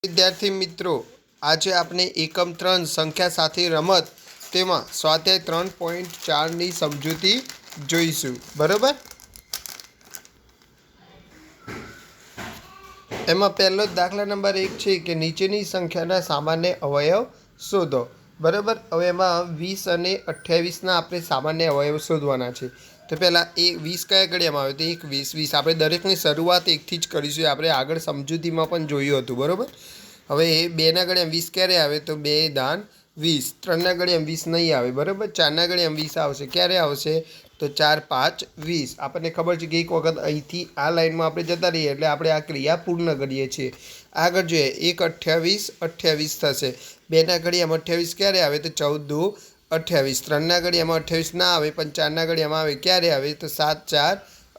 વિદ્યાર્થી મિત્રો, આજે આપણે એકમ 3 સંખ્યા સાથે રમત તેમાં સ્વાધ્યાય 3.4ની સમજૂતી જોઈશું. બરાબર. એમાં પહેલો દાખલા નંબર 1 છે કે નીચેની સંખ્યાના સામાન્ય અવયવ શોધો. બરાબર. હવે એમાં 20 અને 28ના આપણે સામાન્ય અવયવ શોધવાના છે. તો પહેલાં એ 20 કયા ઘડિયામાં આવે? તો 1 20 આપણે દરેકની શરૂઆત 1થી જ કરીશું. આપણે આગળ સમજૂતીમાં પણ જોયું હતું. બરાબર. હવે 2ના ઘડિયામાં 20 ક્યારે આવે? તો 2 દાન 20. 3ના ઘડિયામાં 20 નહીં આવે. બરાબર. 4ના ઘડિયામાં 20 આવશે. ક્યારે આવશે? તો 4 5 20. આપણને ખબર છે કે એક વખત અહીંથી આ લાઈનમાં આપણે જતા રહીએ એટલે આપણે આ ક્રિયા પૂર્ણ કરીએ છીએ. આગળ જોઈએ. 1 28 28 થશે. 2ના ઘડિયામાં 28 ક્યારે આવે? તો 14 2 28. 3ના ઘડિયામાં 28 ના આવે પણ 4ના ઘડિયામાં આવે. ક્યારે આવે? તો 7 4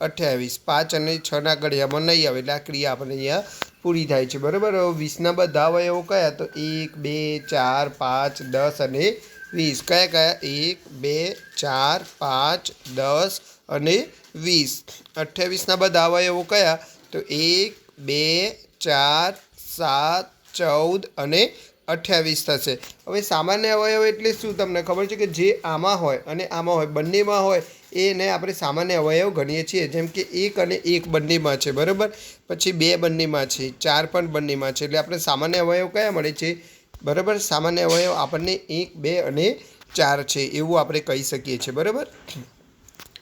28. 5 અને 6ના ઘડિયામાં નહીં આવે એટલે આ ક્રિયા આપણે અહીંયા પૂરી થાય છે. બરાબર. હવે 20ના બધા અવયવો કયા? તો 1 2 4 5 10 અને 20. કયા કયા? 1 2 4 5 10 અને 20. 28ના બધા અવયવો કયા? તો 1 2 4 7 14 અને 28 થશે. હવે સામાન્ય અવયવ એટલે શું? તમને ખબર છે કે જે આમાં હોય અને આમાં હોય, બંનેમાં હોય એને આપણે સામાન્ય અવયવ ગણીએ છીએ. જેમ કે 1 અને 1 બંનેમાં છે. બરાબર. પછી 2 બંનેમાં છે, 4 પણ બંનેમાં છે. એટલે આપણે સામાન્ય અવયવ કયા મળે છે? બરાબર. સામાન્ય અવયવ આપણને 1 2 અને 4 છે એવું આપણે કહી શકીએ છીએ. બરાબર.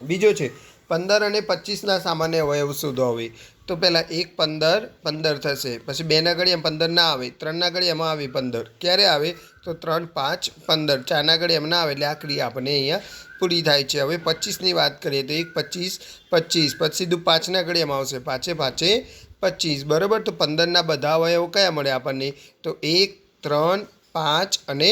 બીજો છે 15 અને 25ના સામાન્ય અવયવ શોધો. હવે તો પહેલાં 1 15 15 થશે. પછી 2ના ઘડિયામાં 15 ના આવે. 3ના ઘડિયામાં આવે 15. ક્યારે આવે? તો 3 5 15. 4ના ઘડિયામાં ના આવે એટલે આ ક્રિયા આપણને અહીંયા પૂરી થાય છે. હવે 25ની વાત કરીએ તો 1 25 25. પછી સીધું 5ના ઘડિયામાં આવશે. 5 5 25. બરાબર. તો 15ના બધા અવયવો કયા મળે આપણને? તો 1 3 5 અને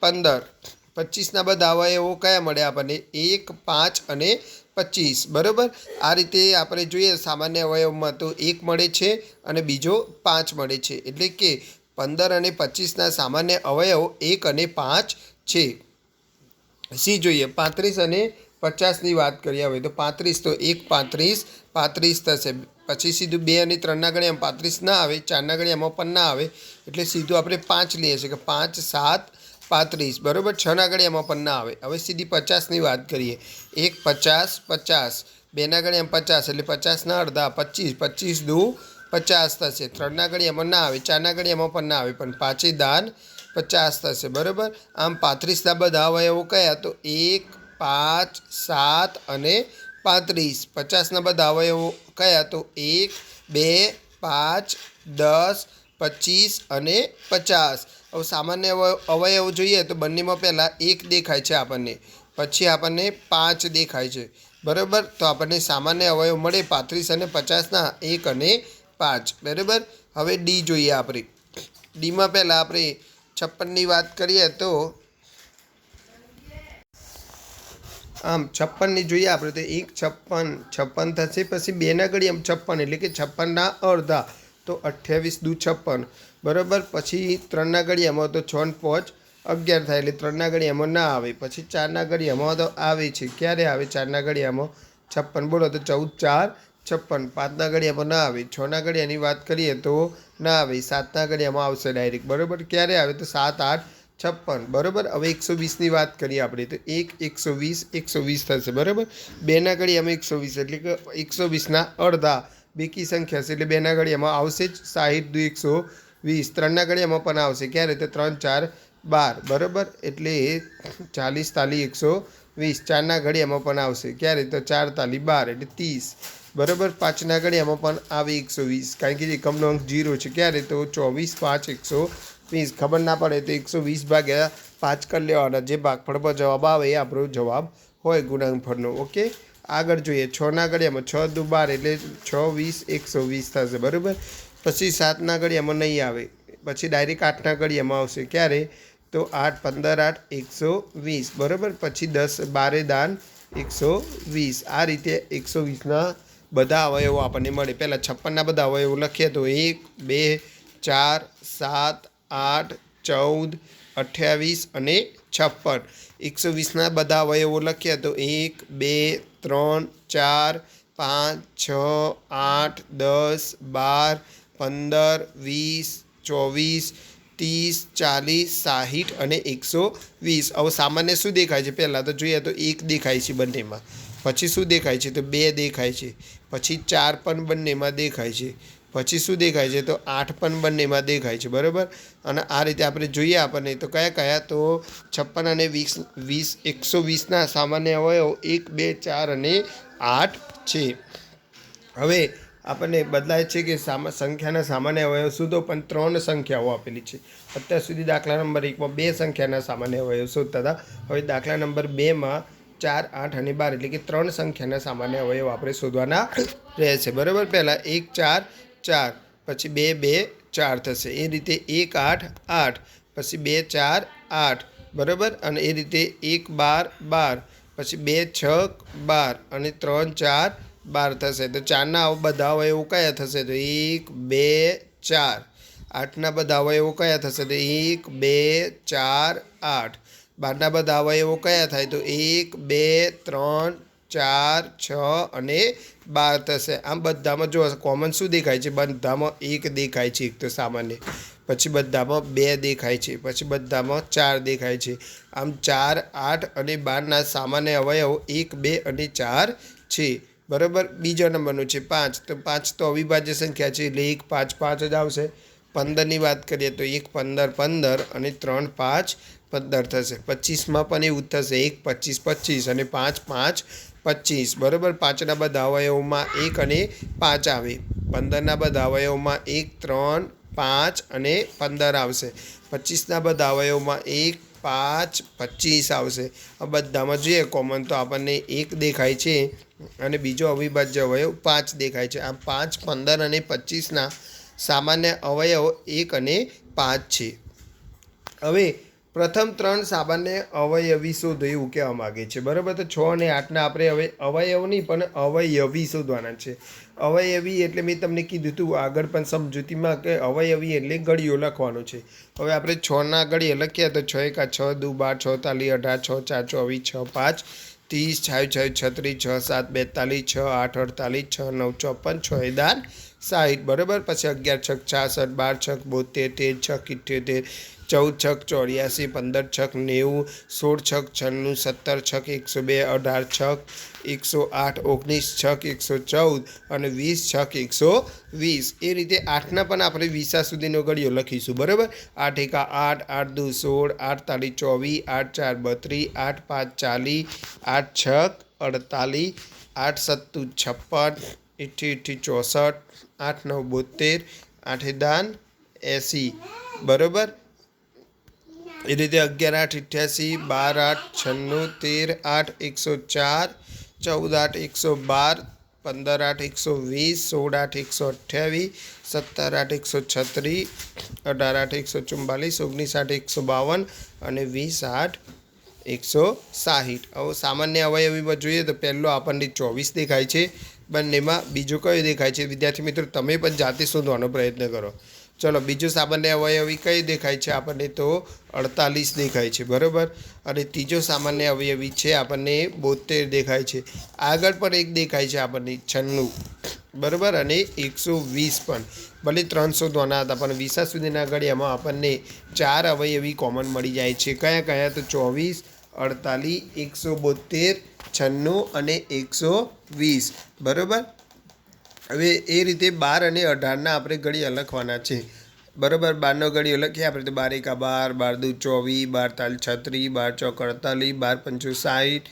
15. 25ના બધા અવયવો કયા મળે આપણને? 1 5 અને 25. બરાબર. આ રીતે આપણે જોઈએ સામાન્ય અવયવમાં તો 1 મળે છે અને બીજો 5 મળે છે. એટલે કે 15 અને 25ના સામાન્ય અવયવ 1 અને 5 છે. સી જોઈએ. 35 અને 50ની વાત કરીએ. હવે તો 35 તો 1 35 35 થશે. પછી સીધું 2 અને 3ના ઘડિયામાં 35 ના આવે. 4ના ઘડિયામાં પણ ના આવે એટલે સીધું આપણે 5 લઈએ છીએ કે 5 7 35. બરાબર. 6ના ઘડિયામાં પણ ના આવે. હવે સીધી 50ની વાત કરીએ. 1 50 50. 2ના ઘડિયામાં 50 એટલે 50ના અડધા 25 25 2 50 થશે. 3ના ઘડિયામાં ના આવે. 4ના ઘડિયામાં પણ ના આવે પણ 5 દાન 50 થશે. બરાબર. આમ 35ના બધા અવયવો કયા? તો 1 5 7 અને 35. 50ના બધા અવયવો કયા? તો 1 2 5 10 25 અને 50. હવે સામાન્ય અવયવ જોઈએ તો બંનેમાં પહેલાં 1 દેખાય છે આપણને, પછી આપણને 5 દેખાય છે. બરાબર. તો આપણને સામાન્ય અવયવ મળે 35 અને 50ના 1 અને 5. બરાબર. હવે ડી જોઈએ આપણે. ડીમાં પહેલાં આપણે 56ની વાત કરીએ તો આમ 56ની જોઈએ આપણે તો 1 56 56 થશે. પછી 2ના ઘડિયામાં 56 એટલે કે 56ના અડધા તો 28 દુ 56. બરાબર. પછી 3ના ઘડિયામાં તો 6 ને 5 11 થાય એટલે 3ના ઘડિયામાં ના આવે. પછી 4ના ઘડિયામાં તો આવે છે. ક્યારે આવે? 4ના ઘડિયામાં 56. બોલો તો 14 4 56. 5ના ઘડિયામાં ના આવે. 6ના ઘડિયાની વાત કરીએ તો ના આવે. 7ના ઘડિયામાં આવશે ડાયરેક્ટ. બરાબર. ક્યારે આવે? તો 7 8 56. બરાબર. હવે 120ની વાત કરીએ આપણે તો 1 120 120 થશે. બરાબર. 2ના ઘડિયામાં 120 એટલે કે 120ના અડધા બેકી સંખ્યા છે એટલે 2ના ઘડિયામાં આવશે જ. 60 દુ 120. 3ના ઘડિયામાં પણ આવશે. ક્યારે? તો 3 4 12. બરાબર. એટલે 40 તાલી 120. 4ના ઘડિયામાં પણ આવશે. ક્યારે? તો 4 તાલી 12 એટલે 30. બરાબર. 5ના ઘડિયામાં પણ આવે 120 કારણ કે એકમનો અંક 0 છે. ક્યારે? તો 24 5 120. ખબર ના પડે તો 120 ભાગ્યા 5 કરી લેવાના. જે ભાગફળમાં જવાબ આવે એ આપણો જવાબ હોય ગુણાંકફળનો. ઓકે. આગળ જોઈએ. 6ના ઘડિયામાં 6 દુ 12 એટલે 6 20 120 થશે. બરાબર. પછી 7ના ઘડિયામાં નહીં આવે. પછી ડાયરેક્ટ 8ના ઘડિયામાં આવશે. ક્યારે? તો 8 15 8 120. બરાબર. પછી 10 12 દાન 120. આ રીતે 120ના બધા અવયવો આપણને મળે. પહેલાં 56ના બધા અવયવો લખીએ તો 1 2 4 7 8 14 28 અને 56. 120ના બધા અવયવો લખ્યા તો 1 2 3 4 5 6 8 10 12 15 20 24 30 40 60 અને 120. હવે સામાન્ય શું દેખાય છે? પહેલાં તો જોઈએ તો 1 દેખાય છે બંનેમાં, પછી શું દેખાય છે? તો 2 દેખાય છે, પછી 4 પણ બંનેમાં દેખાય છે, પછી શું દેખાય છે? તો 8 પણ બંનેમાં દેખાય છે. બરાબર. અને આ રીતે આપણે જોઈએ આપણને તો કયા કયા? તો 56 અને 120ના સામાન્ય અવયવ 1 2 4 અને 8 છે. હવે આપણને બદલાય છે કે સંખ્યાના સામાન્ય અવયવ શોધો, પણ 3 સંખ્યાઓ આપેલી છે. અત્યાર સુધી દાખલા નંબર 1માં 2 સંખ્યાના સામાન્ય અવયવ શોધતા હતા. હવે દાખલા નંબર 2માં 4 8 અને 12 એટલે કે 3 સંખ્યાના સામાન્ય અવયવ આપણે શોધવાના રહેશે. બરાબર. પહેલાં 1 4 4, પછી 2 2 4 થશે. એ રીતે 1 8 8, પછી 2 4 8. બરાબર. અને એ રીતે 1 12 12, પછી 2 6 12 અને 3 4 12 થશે. તો 4ના બધા અવયવો કયા થશે? તો 1 2 4. 8ના બધા અવયવો કયા થશે? તો 1 2 4 8. 12ના બધા અવયવો કયા થાય? તો 1 2 3 4 6 અને 12 થશે. આમ બધામાં જો કોમન શું દેખાય છે? બધામાં 1 દેખાય છે, એક તો સામાન્ય, પછી બધામાં 2 દેખાય છે, પછી બધામાં 4 દેખાય છે. આમ 4 8 અને 12ના સામાન્ય અવયવ 1 2 અને 4 છે. બરાબર. બીજા નંબરનું છે 5. તો 5 તો અવિભાજ્ય સંખ્યા છે એટલે 1 5 5 જ આવશે. 15ની વાત કરીએ તો 1 15 15 અને 3 5 15 થશે. 25માં પણ એવું થશે, 1 25 25 અને 5 5 25. બરાબર. 5ના બધા અવયવોમાં 1 અને 5 આવે. 15ના બધા અવયવોમાં 1 3 5 અને 15 આવશે. 25ના બધા અવયવોમાં 1 5 25 આવશે. આ બધામાં જોઈએ કોમન તો આપણને 1 દેખાય છે અને બીજો અવિભાજ્ય અવયવ 5 દેખાય છે. આમ 5 15 અને 25ના સામાન્ય અવયવ 1 અને 5 છે. હવે પ્રથમ 3 સામાન્ય અવયવી શોધો એવું કહેવા માગે છે. બરાબર. તો 6 અને 8ના આપણે હવે અવયવ નહીં પણ અવયવી શોધવાના છે. અવયવી એટલે મેં તમને કીધું હતું આગળ પણ સમજૂતીમાં કે અવયવી એટલે ગળીઓ લખવાનો છે. હવે આપણે 6ના ગળીએ લખ્યા તો 6 1 6 2 12 46 18 6 4 24 6 5 30 6 6 36 6 7 42 6 8 48 6 9 54 6 દાન 60. બરાબર. પછી 11 6 66, 12 6 72, 13 6 78, 14 6 84, 15 6 90, 16 6 96, 17 6 108, 19 6 114 અને 20 6 120. એ રીતે 8ના પણ આપણે 20 સુધીનો ગળીઓ લખીશું. બરાબર. 8 1 8, 8 2 16, 8 તાલી 24, 8 4 32, 8 5 40, 8 6 48, 8 7 56, 88 64, 8 9 72, 8 દાન 80. બરાબર. એ રીતે 11 8 88, 12 8 96, 13 8 112, 15 8 120, 16 8 128, 17 8 136, 18 8 144, 19 8 152 અને 20 8 160. હવે સામાન્ય અવયવીમાં જોઈએ તો પહેલો આપણને 24 દેખાય છે બંનેમાં. બીજો કયો દેખાય છે? વિદ્યાર્થી મિત્રો તમે પણ જાતે શોધવાનો પ્રયત્ન કરો. ચલો બીજો સામાન્ય અવયવી કઈ દેખાય છે આપણને? તો 48 દેખાય છે. બરાબર. અને ત્રીજો સામાન્ય અવયવી છે આપણને 72 દેખાય છે. આગળ પણ એક દેખાય છે આપણને 96. બરાબર. અને 120 પણ. ભલે 3 શોધવાના હતા પણ 20 સુધીના ગળિયામાં આપણને 4 અવયવી કોમન મળી જાય છે. કયા કયા? તો 24 48 172 96 અને 120. બરાબર. હવે એ રીતે 12 અને 18ના આપણે ગળિયા લખવાના છે. બરાબર. 12નો ગળિયો લખીએ આપણે તો 12 1 12, 12 2 24, 12 તાલી 46, 12 4 48, 12 6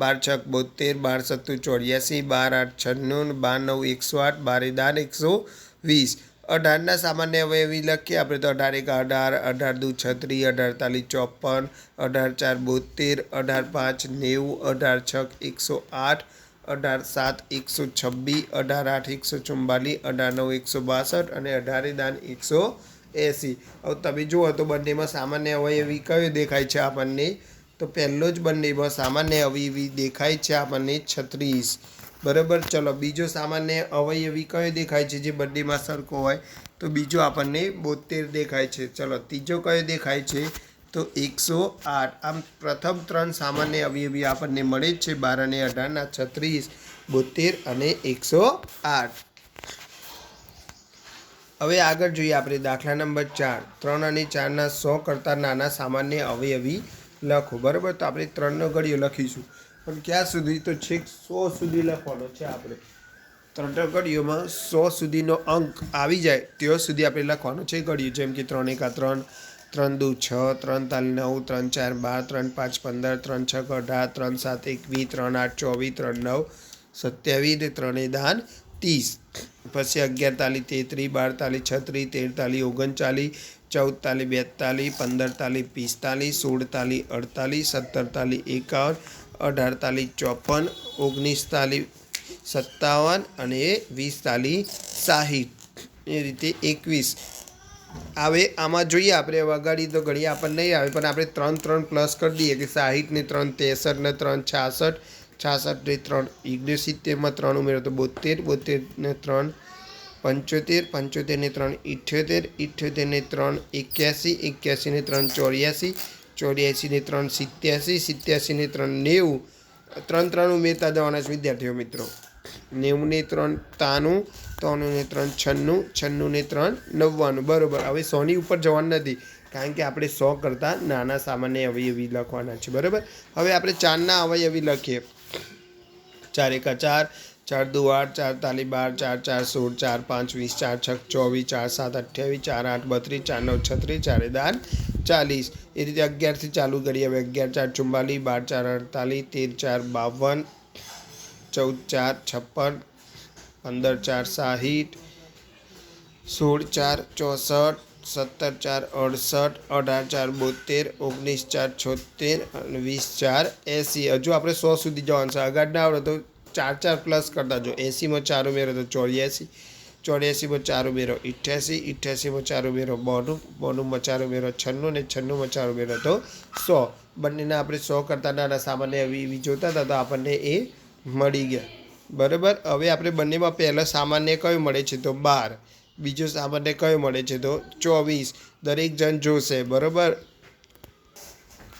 72, 12 7 84, 12 8 96, 12 9 108, 12 દાન 120. 18ના સામાન્ય અવયવી લખીએ આપણે તો 18 1 18, 18 2 36, 18 તાલી 54, 18 4 72, 18 5 90, 18 6 108, 18 7 126, 18 8 144, 18 9 162 અને 18 દાન 180. હવે તમે જુઓ તો બંનેમાં સામાન્ય અવયવી કયો દેખાય છે આપણને? તો પહેલો જ બંનેમાં સામાન્ય અવયવી દેખાય છે આપણને 36. બરાબર. ચલો બીજો સામાન્ય અવયવી કયો દેખાય છે જે બંનેમાં સરખો હોય? તો બીજો આપણને 72 દેખાય છે. ચલો ત્રીજો કયો દેખાય છે? તો 108. આમ પ્રથમ 3 સામાન્ય અવયવી આપણને મળે જ છે 12 અને 18ના 36, 72 અને 108. હવે આગળ જોઈએ આપણે દાખલા નંબર 4 3 અને 4ના 100 કરતાં નાના સામાન્ય અવયવી લખો. બરાબર, તો આપણે 3નો ઘડિયો લખીશું, પણ ક્યાં સુધી? તો છેક 100 સુધી લખવાનો છે. આપણે 3 ઘડિયોમાં 100 સુધીનો અંક આવી જાય ત્યાં સુધી આપણે લખવાનો છે ઘડિયો. જેમ કે 3 1 3, 3 2 6, 3 3 9, 3 4 12, 3 5 15, 3 6 18, 3 7 21, 3 8 24, 3 9 27, 3 દાન 30, પછી 11 તાલી 33, 12 તાલી 36, 13 તાલી 39, 14 તાલી 42, 15 તાલી 45, 16 તાલી 48, 17 તાલી 51, 18 તાલી 54, 19 તાલી 57 અને 20 તાલી 60. એ રીતે 21 આવે. આમાં જોઈએ આપણે વગાડી તો ઘણી આપણને નહીં આવે, પણ આપણે 3 3 પ્લસ કરી દઈએ કે 60 ને 3 63 ને 3 66, 66 ને 3 69, 3 ઉમેરો તો 72, 72 ને 3 75, 75 ને 3 78, 78 ને 3 81, 81 ને 3 84, 84 ને 3 87, 87 ને 3 90, 3 3 ઉમેરતા જવાના છે વિદ્યાર્થીઓ મિત્રો. 90 ને 3 93, 93 ને 3 96, 96 ને 3 99. બરાબર, હવે 100ની ઉપર જવાનું નથી, કારણ કે આપણે 100 કરતાં નાના સામાન્ય અવયવી લખવાના છે. બરાબર, હવે આપણે 4ના અવયવી લખીએ. 4 1 4, 4 2 8, 4 તાલી 12, 4 4 16, 4 5 20, 4 6 24, 4 7 28, 4 8 32, 4 9 36, 4 દાન 40. એ રીતે 11 થી ચાલુ કરીએ. હવે 11 4 44, 12 4 48, 13 4 52, 14 4 56, 15 4 60, 16 4 64, 17 4 68, 18 4 72, 19 4 76 અને 20 4 80. હજુ આપણે 100 સુધી જવાનું છે. આગળ ના આવડે તો 4 4 પ્લસ કરતા જો. 80માં 4 ઉમેરો તો 84, 84માં 4 ઉમેરો 88, 88માં 4 ઉમેરો 92, 92માં 4 ઉમેરો 96 ને 96માં 4 ઉમેરો તો 100. બંનેના આપણે 100 કરતાં નાના સામાન્ય અવયવી જોતા હતા તો આપણને એ મળી ગયા. બરાબર, હવે આપણે બંનેમાં પહેલાં સામાન્ય કયો મળે છે તો 12, બીજો સામાન્ય કયો મળે છે તો 24. દરેક જણ જોશે. બરાબર,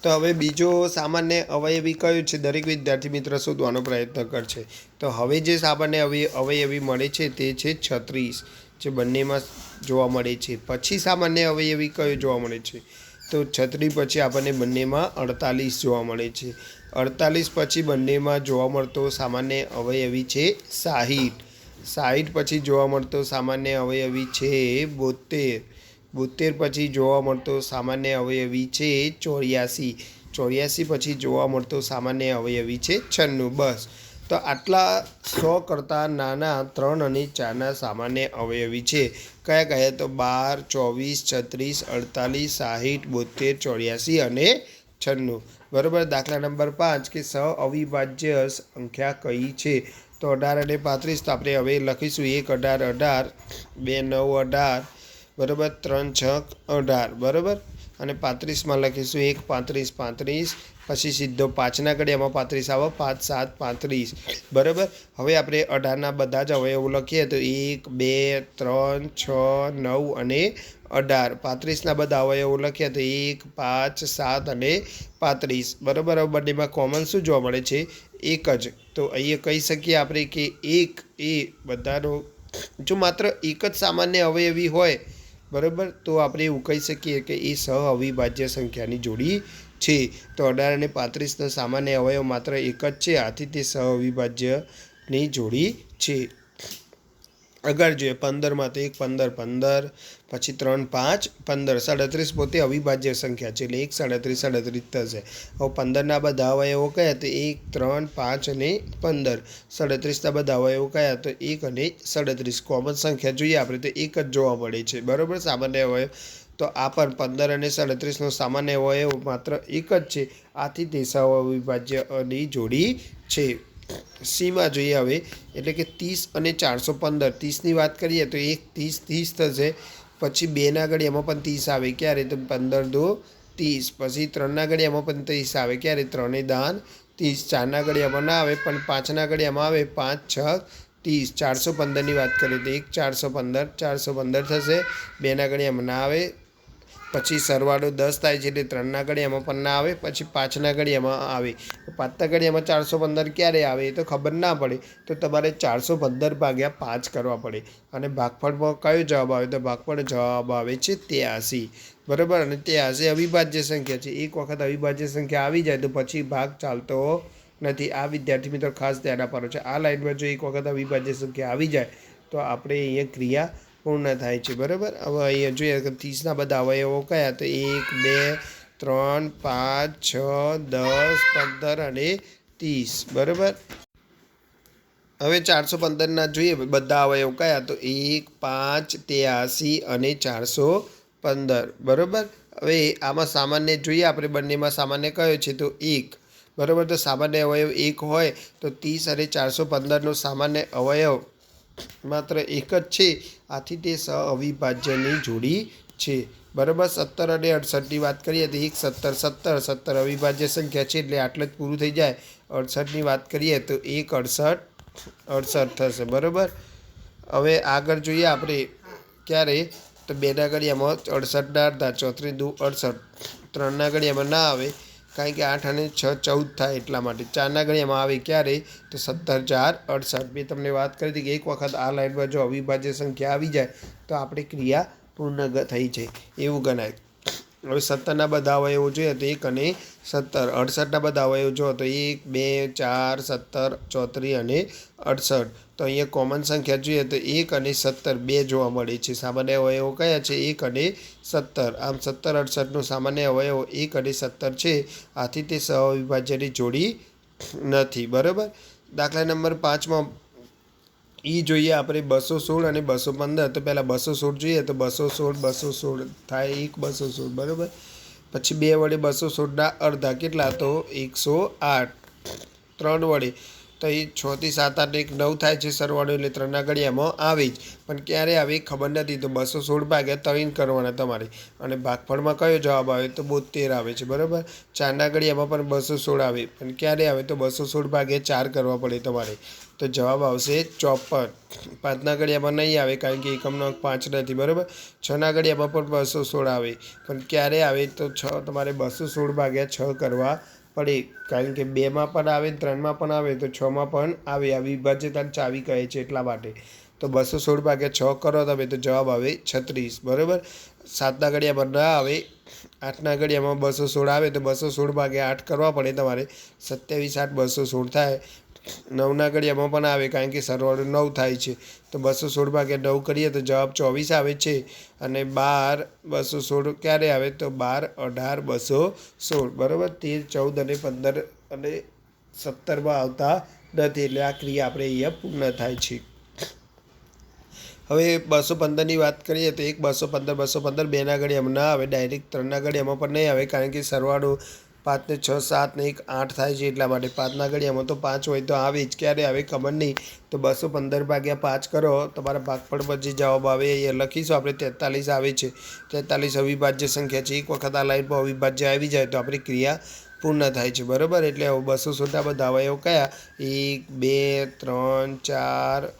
તો હવે બીજો સામાન્ય અવયવી કયો છે દરેક વિદ્યાર્થી મિત્ર શોધવાનો પ્રયત્ન કરશે. તો હવે જે સામાન્ય અવયવી મળે છે તે છે 36, જે બંનેમાં જોવા મળે છે. પછી સામાન્ય અવયવી કયો જોવા મળે છે તો 36 પછી આપણને બંનેમાં 48 જોવા મળે છે. 48 પછી બંનેમાં જોવા મળતો સામાન્ય અવયવી છે 60. 60 પછી જોવા મળતો સામાન્ય અવયવી છે 72. 72 પછી જોવા મળતો સામાન્ય અવયવી છે 84. 84 પછી જોવા મળતો સામાન્ય અવયવી છે 96. બસ, તો આટલા 100 કરતાં નાના 3 અને 4ના સામાન્ય અવયવી છે. કયા કયા તો 12, 24, 36, 48, 72, 84 અને 96. બરાબર, દાખલા નંબર 5 કે સહઅવિભાજ્ય સંખ્યા કઈ છે તો 18 અને 35. તો આપણે હવે લખીશું 1 18 18, 2 9 18, બરાબર, 3 6 18. બરાબર, અને 35માં લખીશું 1 35 35, પછી સીધો 5ના ઘડિયામાં 35 આવે, 5 7 35. બરાબર, હવે આપણે 18ના બધા જ અવયવો લખીએ તો 1 2 3 6 9 અને 18. 35ના બધા અવયવો લખ્યા તો 1 5 7 અને 35. બરાબર, હવે બંનેમાં કોમન શું જોવા મળે છે? એક જ. તો અહીંયા કહી શકીએ આપણે કે એક એ બધાનો જો માત્ર એક જ સામાન્ય અવયવી હોય, બરાબર, તો આપણે એવું કહી શકીએ કે એ સહઅવિભાજ્ય સંખ્યાની જોડી છે. તો 18 અને 35નો સામાન્ય અવયવ માત્ર એક જ છે, આથી તે સહઅવિભાજ્યની જોડી છે. આગળ જોઈએ 15માં તો 1 15 15, પછી 3 5 15. 37 પોતે અવિભાજ્ય સંખ્યા છે એટલે 1 37 37 થશે. હવે 15ના બધા અવયવો કયા તો 1 3 5 અને 15. 37ના બધા અવયવો કયા તો 1 અને 37. કોમન સંખ્યા જોઈએ આપણે તો એક જ જોવા મળે છે. બરાબર, સામાન્ય અવયવ તો આ પણ 15 અને 37નો સામાન્ય અવયવ માત્ર એક જ છે, આથી તે સહઅવિભાજ્યની જોડી છે. સીમાં જોઈએ હવે, એટલે કે 30 અને 415. 30ની વાત કરીએ તો 1 30 30 થશે, પછી 2ના ઘડિયામાં પણ 30 આવે, ક્યારે તો 15 2 30, પછી 3ના ઘડિયામાં પણ 30 આવે, ક્યારે 3 દાન 30, 4ના ઘડિયામાં ના આવે પણ 5ના ઘડિયામાં આવે, 5 6 30. 415ની વાત કરીએ તો 1 415 415 થશે, 2ના ઘડિયામાં ના આવે, પછી સરવાળો 10 થાય છે એટલે 3ના ઘડિયામાં પણ ના આવે, પછી 5ના ઘડિયામાં આવે. 5ના ઘડિયામાં 415 ક્યારે આવે એ તો ખબર ના પડે, તો તમારે 415 ભાગ્યા 5 કરવા પડે. અને ભાગફળમાં કયો જવાબ આવે? તો ભાગફળ જવાબ આવે છે 83. બરાબર. અને 83 અવિભાજ્ય સંખ્યા છે. એક વખત અવિભાજ્ય સંખ્યા આવી જાય તો પછી ભાગ ચાલતો નથી. આ વિદ્યાર્થી મિત્રો ખાસ ધ્યાન આપવાનું છે. આ લાઈનમાં જો એક વખત અવિભાજ્ય સંખ્યા આવી જાય તો આપણે અહીંયા ક્રિયા પૂર્ણ થાય છે. બરાબર. હવે અહીંયા જોઈએ કે 30ના બધા અવયવો કયા? તો 1, 2, 3, 5, 6, 10, 15 અને 30. બરાબર. હવે 415ના જોઈએ બધા અવયવ કયા? તો 1, 5, 83 અને 415. બરાબર. હવે આમાં સામાન્ય જોઈએ આપણે, બંનેમાં સામાન્ય કયો છે? તો 1. બરાબર. તો સામાન્ય અવયવ 1 હોય તો 30 અને 415નો સામાન્ય અવયવ માત્ર એક જ છે. આથી તે સહઅવિભાજ્યની જોડી છે. બરાબર. 17 અને 68ની વાત કરીએ તો 1, 17, 17. 17 અવિભાજ્ય સંખ્યા છે એટલે આટલે જ પૂરું થઈ જાય. 68ની વાત કરીએ તો 1, 68 થશે. બરાબર. હવે આગળ જોઈએ આપણે ક્યારે? તો 2ના ઘડિયામાં 68ના અડધા, 34 દુ 68. 3ના ઘડિયામાં ના આવે કારણ કે 8 અને 6 14 થાય એટલા માટે. 4ના ઘડિયામાં આવે ક્યારે? તો 17, 4, 68. મેં તમને વાત કરી હતી કે એક વખત આ લાઈનમાં જો અવિભાજ્ય સંખ્યા આવી જાય તો આપણી ક્રિયા પૂર્ણ થઈ છે એવું ગણાય. હવે 17ના બધા અવયવો જોઈએ તો 1 અને 17. 68ના બધા અવયવો જો તો 1, 2, 4, 17, 34 અને 68. તો અહીંયા કોમન સંખ્યા જોઈએ તો 1 અને 17 બે જોવા મળે છે. સામાન્ય અવયવો કયા છે? 1 અને 17. આમ 17, 68નો સામાન્ય અવયવો 1 અને 17 છે. આથી તે સહઅવિભાજ્યની જોડી નથી. બરાબર. દાખલા નંબર 5માં જોઈએ આપણે 216 અને 215. તો પહેલાં 216 જોઈએ તો 216, 216 થાય 1, 216. બરાબર. પછી 2 વડે 216ના અડધા કેટલા? તો 108. 3 વડે તો એ 6 થી 7, 8, 1, 9 થાય છે સરવાળો, એટલે 3ના ઘડિયામાં આવે જ. પણ ક્યારે આવે ખબર નથી, તો 216 ભાગ્યા 3 કરવાના તમારે. અને ભાગફળમાં કયો જવાબ આવે? તો 72 આવે છે. બરાબર. 4ના ઘડિયામાં પણ 216 આવે, પણ ક્યારે આવે? તો 216 ભાગ્યા 4 કરવા પડે તમારે. તો જવાબ આવશે 54. 5ના ઘડિયામાં નહીં આવે કારણ કે એકમનો અંક 5 નથી. બરાબર. 6ના ઘડિયામાં પણ 216 આવે, પણ ક્યારે આવે? તો 6 તમારે 216 ભાગ્યા 6 કરવા પડે, કારણ કે 2માં પણ આવે, 3માં પણ આવે, તો 6માં પણ આવે. આ વિભાજ્યતાની ચાવી કહે છે એટલા માટે. તો 216 ભાગ્યા 6 કરો તમે તો જવાબ આવે 36. બરાબર. 7ના ઘડિયામાં ના આવે, 8ના ઘડિયામાં 216 આવે તો 216 ભાગ્યા 8 કરવા પડે તમારે. 27, 8, 216 થાય. 9ના ઘડિયામાં પણ આવે કારણ કે સરવાળો 9 થાય છે, તો 216 ભાગ્યા 9 કરીએ તો જવાબ 24 આવે છે. અને 12, 216 ક્યારે આવે? તો 12, 18, 216. બરાબર. 13, 14 અને 15 અને 17માં આવતા નથી, એટલે આ ક્રિયા આપણે અહીંયા પૂર્ણ થાય છે. હવે 215ની વાત કરીએ તો 1, 215, 215 2ના ઘડિયામાં ના આવે, ડાયરેક્ટ 3ના ઘડિયામાં પણ નહીં આવે કારણ કે સરવાળો 5 ને 6, 7 ને 1, 8 થાય છે એટલા માટે. 5ના ઘડિયામાં તો 5 હોય તો આવે જ, ક્યારે આવે ખબર નહીં. તો 215 ભાગ્યા 5 કરો, તમારા ભાગફળમાં જે જવાબ આવે એ લખીશું આપણે. 43 આવે છે. 43 અવિભાજ્ય સંખ્યા છે. એક વખત આ લાઈનમાં અવિભાજ્ય આવી જાય તો આપણી ક્રિયા પૂર્ણ થાય છે. બરાબર. એટલે 216ના બધા અવયવ કયા? 1, 2, 3, 4,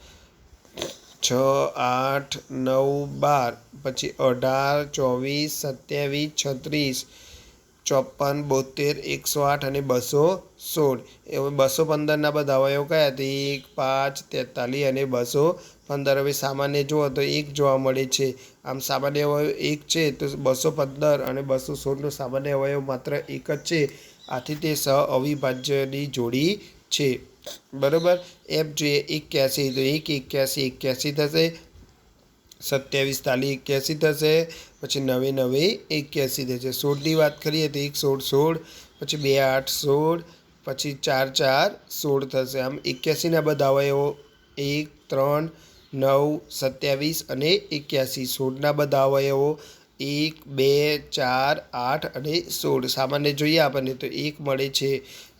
6, 8, 9, 12. પછી 18, 24, 27, 36, 54, 72, 108 અને 216. હવે 215ના બધા અવયવ કયા? તો 1, 5, 43 અને 215. હવે સામાન્ય જુઓ તો 1 જોવા મળે છે. આમ સામાન્ય અવયવ 1 છે તો 215 અને 216નો સામાન્ય અવયવ માત્ર 1 જ છે. આથી તે સહઅવિભાજ્યની જોડી છે. બરાબર. એમ જોઈએ 81 તો 1, 81, 81 થશે. 27 તાલી 81 થશે. પછી 9, 9, 81 થશે. 16ની વાત કરીએ તો 1, 16, 16. પછી 2, 8, 16. પછી 4, 4, 16 થશે. આમ 81ના બધા અવયવો 1, 3, 9, 27 અને 81. 16ના બધા અવયવો 1, 2, 4, 8 અને 16. સામાન્ય જોઈએ આપણને તો 1 મળે છે.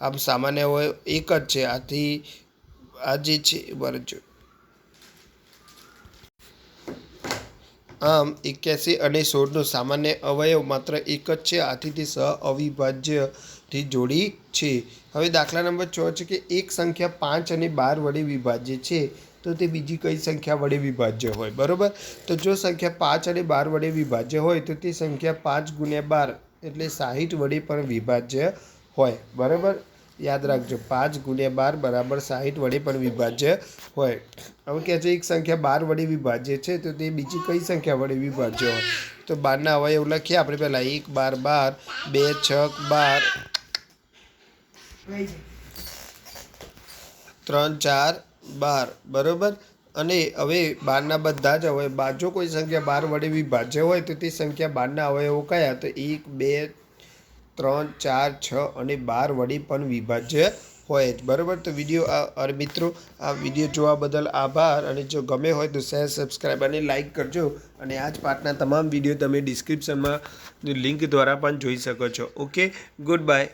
આમ સામાન્ય અવયવ 1 જ છે. આથી આ જે છે બરાબર. આમ 81 અને 16નો સામાન્ય અવયવ માત્ર 1 જ છે. આથી તે સહઅવિભાજ્યથી જોડી છે. હવે દાખલા નંબર 6 છે કે એક સંખ્યા 5 અને 12 વડે વિભાજ્ય છે, તો તો તે બીજી કઈ સંખ્યા વડે વિભાજ્ય હોય. બરાબર. તો જો સંખ્યા 5 અને 12 વડે વિભાજ્ય હોય તો તે સંખ્યા 5 ગુણ્યા 12 એટલે 60 વડે પણ વિભાજ્ય હોય. બરાબર. યાદ રાખજો, 5 ગુણ્યા 12 બરાબર 60 વડે પણ વિભાજ્ય હોય. હવે કહે છે એક સંખ્યા 12 વડે વિભાજ્ય છે તો તે બીજી કઈ સંખ્યા વડે વિભાજ્ય હોય. તો 12ના અવયવ લખીએ આપણે પહેલાં. 1 12 12, 2 6 12, 3 4 12. બરાબર. અને હવે 12ના બધા જ અવયવ, જો કોઈ સંખ્યા 12 વડે વિભાજ્ય હોય તો તે સંખ્યા 12ના અવયવો કયા? તો 1 2 3 4 6 અને 12 વડે પણ વિભાજ્ય હોય જ. બરાબર. તો વિડીયો મિત્રો, આ વિડીયો જોવા બદલ આભાર. અને જો ગમે હોય તો શેર, સબસ્ક્રાઈબ અને લાઇક કરજો. અને આ જ પાઠના તમામ વિડીયો તમે ડિસ્ક્રિપ્શનમાં લિંક દ્વારા પણ જોઈ શકો છો. Okay, good bye.